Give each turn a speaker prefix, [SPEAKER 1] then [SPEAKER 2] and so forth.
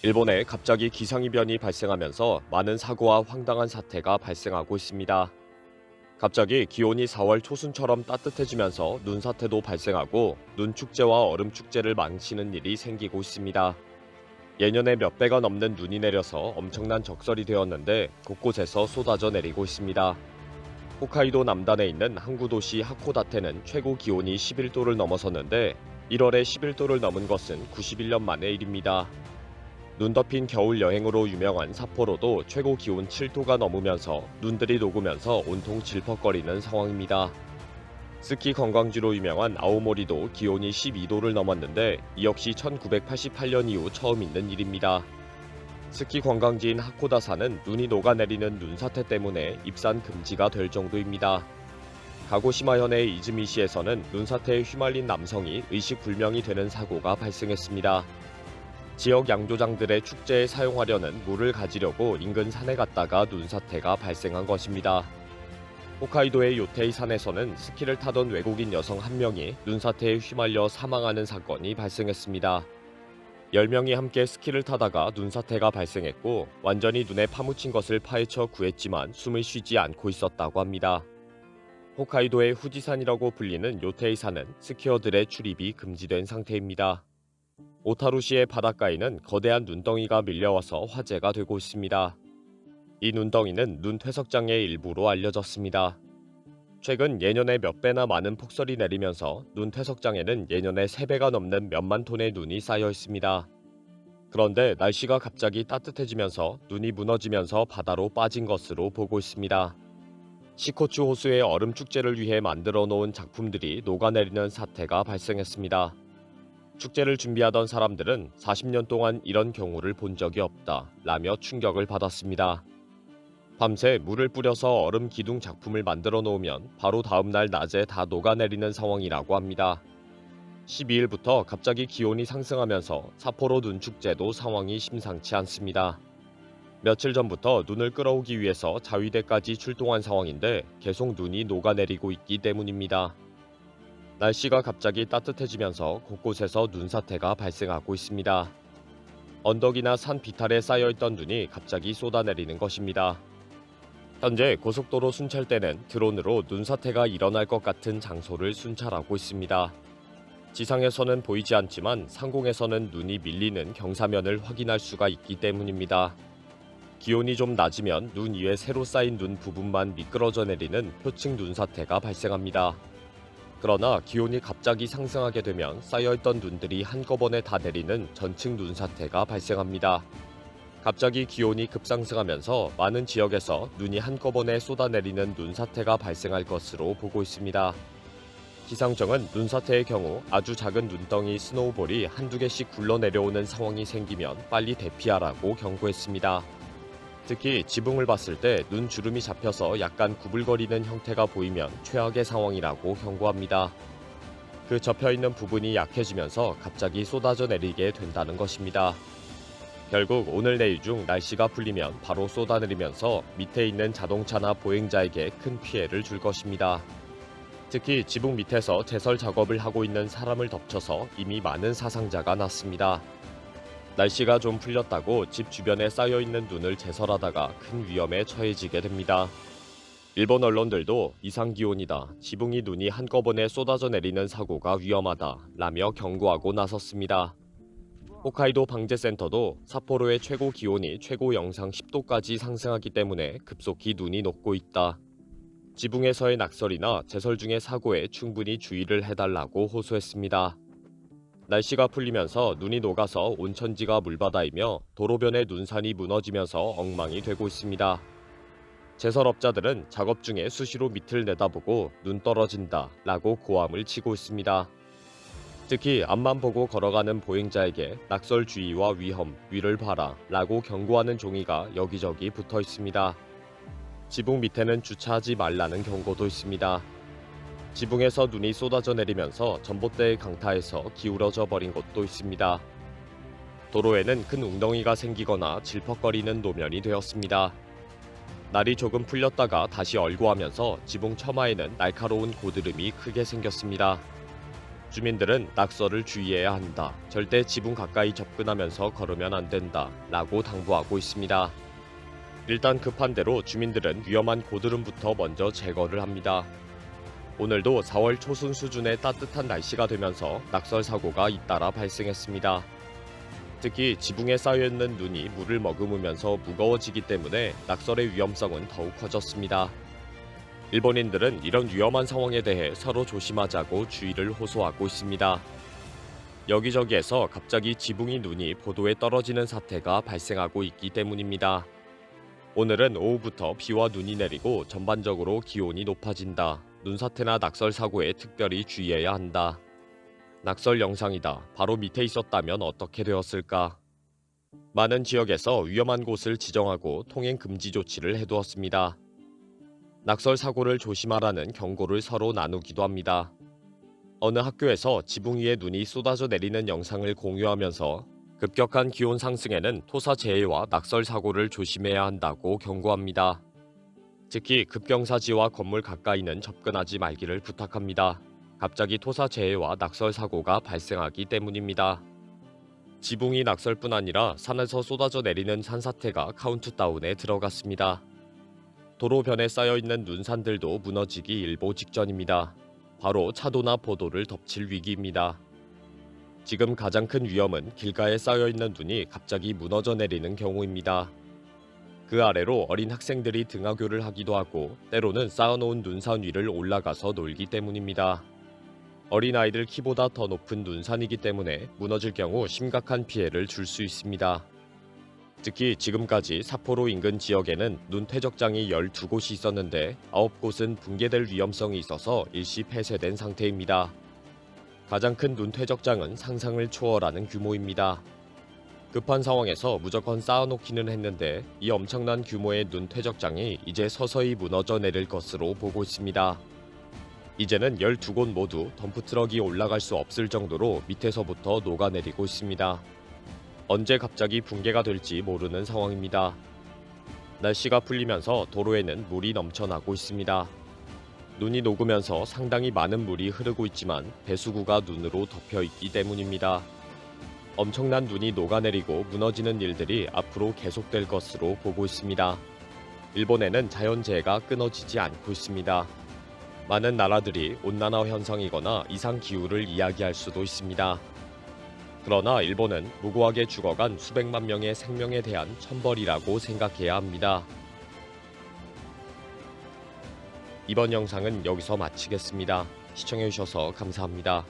[SPEAKER 1] 일본에 갑자기 기상이변이 발생하면서 많은 사고와 황당한 사태가 발생하고 있습니다. 갑자기 기온이 4월 초순처럼 따뜻해지면서 눈사태도 발생하고 눈축제와 얼음축제를 망치는 일이 생기고 있습니다. 예년의 몇 배가 넘는 눈이 내려서 엄청난 적설이 되었는데 곳곳에서 쏟아져 내리고 있습니다. 홋카이도 남단에 있는 항구 도시 하코다테는 최고 기온이 11도를 넘어섰는데 1월에 11도를 넘은 것은 91년 만의 일입니다. 눈 덮인 겨울 여행으로 유명한 삿포로도 최고 기온 7도가 넘으면서 눈들이 녹으면서 온통 질퍽거리는 상황입니다. 스키 관광지로 유명한 아오모리도 기온이 12도를 넘었는데 이 역시 1988년 이후 처음 있는 일입니다. 스키 관광지인 하코다산은 눈이 녹아내리는 눈사태 때문에 입산 금지가 될 정도입니다. 가고시마현의 이즈미시에서는 눈사태에 휘말린 남성이 의식불명이 되는 사고가 발생했습니다. 지역 양조장들의 축제에 사용하려는 물을 가지려고 인근 산에 갔다가 눈사태가 발생한 것입니다. 홋카이도의 요테이 산에서는 스키를 타던 외국인 여성 한 명이 눈사태에 휘말려 사망하는 사건이 발생했습니다. 10명이 함께 스키를 타다가 눈사태가 발생했고 완전히 눈에 파묻힌 것을 파헤쳐 구했지만 숨을 쉬지 않고 있었다고 합니다. 홋카이도의 후지산이라고 불리는 요테이 산은 스키어들의 출입이 금지된 상태입니다. 오타루시의 바닷가에는 거대한 눈덩이가 밀려와서 화제가 되고 있습니다. 이 눈덩이는 눈 퇴석장의 일부로 알려졌습니다. 최근 예년에 몇 배나 많은 폭설이 내리면서 눈 퇴석장에는 예년에 3배가 넘는 몇만 톤의 눈이 쌓여 있습니다. 그런데 날씨가 갑자기 따뜻해지면서 눈이 무너지면서 바다로 빠진 것으로 보고 있습니다. 시코추 호수의 얼음 축제를 위해 만들어 놓은 작품들이 녹아내리는 사태가 발생했습니다. 축제를 준비하던 사람들은 40년 동안 이런 경우를 본 적이 없다 라며 충격을 받았습니다. 밤새 물을 뿌려서 얼음 기둥 작품을 만들어 놓으면 바로 다음날 낮에 다 녹아내리는 상황이라고 합니다. 12일부터 갑자기 기온이 상승하면서 삿포로 눈축제도 상황이 심상치 않습니다. 며칠 전부터 눈을 끌어오기 위해서 자위대까지 출동한 상황인데 계속 눈이 녹아내리고 있기 때문입니다. 날씨가 갑자기 따뜻해지면서 곳곳에서 눈사태가 발생하고 있습니다. 언덕이나 산 비탈에 쌓여있던 눈이 갑자기 쏟아내리는 것입니다. 현재 고속도로 순찰대는 드론으로 눈사태가 일어날 것 같은 장소를 순찰하고 있습니다. 지상에서는 보이지 않지만 상공에서는 눈이 밀리는 경사면을 확인할 수가 있기 때문입니다. 기온이 좀 낮으면 눈 위에 새로 쌓인 눈 부분만 미끄러져 내리는 표층 눈사태가 발생합니다. 그러나 기온이 갑자기 상승하게 되면 쌓여있던 눈들이 한꺼번에 다 내리는 전층 눈사태가 발생합니다. 갑자기 기온이 급상승하면서 많은 지역에서 눈이 한꺼번에 쏟아내리는 눈사태가 발생할 것으로 보고 있습니다. 기상청은 눈사태의 경우 아주 작은 눈덩이 스노우볼이 한두 개씩 굴러내려오는 상황이 생기면 빨리 대피하라고 경고했습니다. 특히 지붕을 봤을 때 눈 주름이 잡혀서 약간 구불거리는 형태가 보이면 최악의 상황이라고 경고합니다. 그 접혀있는 부분이 약해지면서 갑자기 쏟아져 내리게 된다는 것입니다. 결국 오늘 내일 중 날씨가 풀리면 바로 쏟아내리면서 밑에 있는 자동차나 보행자에게 큰 피해를 줄 것입니다. 특히 지붕 밑에서 제설 작업을 하고 있는 사람을 덮쳐서 이미 많은 사상자가 났습니다. 날씨가 좀 풀렸다고 집 주변에 쌓여있는 눈을 제설하다가 큰 위험에 처해지게 됩니다. 일본 언론들도 이상기온이다, 지붕이 눈이 한꺼번에 쏟아져 내리는 사고가 위험하다 라며 경고하고 나섰습니다. 홋카이도 방재센터도 삿포로의 최고 기온이 최고 영상 10도까지 상승하기 때문에 급속히 눈이 녹고 있다. 지붕에서의 낙설이나 제설 중의 사고에 충분히 주의를 해달라고 호소했습니다. 날씨가 풀리면서 눈이 녹아서 온천지가 물바다이며 도로변의 눈산이 무너지면서 엉망이 되고 있습니다. 제설업자들은 작업 중에 수시로 밑을 내다보고 눈 떨어진다 라고 고함을 치고 있습니다. 특히 앞만 보고 걸어가는 보행자에게 낙설 주의와 위험, 위를 봐라 라고 경고하는 종이가 여기저기 붙어 있습니다. 지붕 밑에는 주차하지 말라는 경고도 있습니다. 지붕에서 눈이 쏟아져 내리면서 전봇대의 강타에서 기울어져 버린 곳도 있습니다. 도로에는 큰 웅덩이가 생기거나 질퍽거리는 노면이 되었습니다. 날이 조금 풀렸다가 다시 얼고하면서 지붕 처마에는 날카로운 고드름이 크게 생겼습니다. 주민들은 낙서를 주의해야 한다. 절대 지붕 가까이 접근하면서 걸으면 안 된다. 라고 당부하고 있습니다. 일단 급한 대로 주민들은 위험한 고드름부터 먼저 제거를 합니다. 오늘도 4월 초순 수준의 따뜻한 날씨가 되면서 낙설 사고가 잇따라 발생했습니다. 특히 지붕에 쌓여있는 눈이 물을 머금으면서 무거워지기 때문에 낙설의 위험성은 더욱 커졌습니다. 일본인들은 이런 위험한 상황에 대해 서로 조심하자고 주의를 호소하고 있습니다. 여기저기에서 갑자기 지붕이 눈이 보도에 떨어지는 사태가 발생하고 있기 때문입니다. 오늘은 오후부터 비와 눈이 내리고 전반적으로 기온이 높아진다. 눈사태나 낙설 사고에 특별히 주의해야 한다. 낙설 영상이다. 바로 밑에 있었다면 어떻게 되었을까? 많은 지역에서 위험한 곳을 지정하고 통행 금지 조치를 해두었습니다. 낙설 사고를 조심하라는 경고를 서로 나누기도 합니다. 어느 학교에서 지붕 위에 눈이 쏟아져 내리는 영상을 공유하면서 급격한 기온 상승에는 토사재해와 낙설 사고를 조심해야 한다고 경고합니다. 특히 급경사지와 건물 가까이는 접근하지 말기를 부탁합니다. 갑자기 토사재해와 낙설 사고가 발생하기 때문입니다. 지붕이 낙설뿐 아니라 산에서 쏟아져 내리는 산사태가 카운트다운에 들어갔습니다. 도로변에 쌓여있는 눈산들도 무너지기 일보 직전입니다. 바로 차도나 보도를 덮칠 위기입니다. 지금 가장 큰 위험은 길가에 쌓여있는 눈이 갑자기 무너져 내리는 경우입니다. 그 아래로 어린 학생들이 등하교를 하기도 하고 때로는 쌓아놓은 눈산 위를 올라가서 놀기 때문입니다. 어린아이들 키보다 더 높은 눈산이기 때문에 무너질 경우 심각한 피해를 줄 수 있습니다. 특히 지금까지 사포로 인근 지역에는 눈 퇴적장이 12곳이 있었는데 9곳은 붕괴될 위험성이 있어서 일시 폐쇄된 상태입니다. 가장 큰 눈 퇴적장은 상상을 초월하는 규모입니다. 급한 상황에서 무조건 쌓아놓기는 했는데 이 엄청난 규모의 눈 퇴적장이 이제 서서히 무너져 내릴 것으로 보고 있습니다. 이제는 12곳 모두 덤프트럭이 올라갈 수 없을 정도로 밑에서부터 녹아내리고 있습니다. 언제 갑자기 붕괴가 될지 모르는 상황입니다. 날씨가 풀리면서 도로에는 물이 넘쳐나고 있습니다. 눈이 녹으면서 상당히 많은 물이 흐르고 있지만 배수구가 눈으로 덮여 있기 때문입니다. 엄청난 눈이 녹아내리고 무너지는 일들이 앞으로 계속될 것으로 보고 있습니다. 일본에는 자연재해가 끊어지지 않고 있습니다. 많은 나라들이 온난화 현상이거나 이상 기후를 이야기할 수도 있습니다. 그러나 일본은 무고하게 죽어간 수백만 명의 생명에 대한 천벌이라고 생각해야 합니다. 이번 영상은 여기서 마치겠습니다. 시청해주셔서 감사합니다.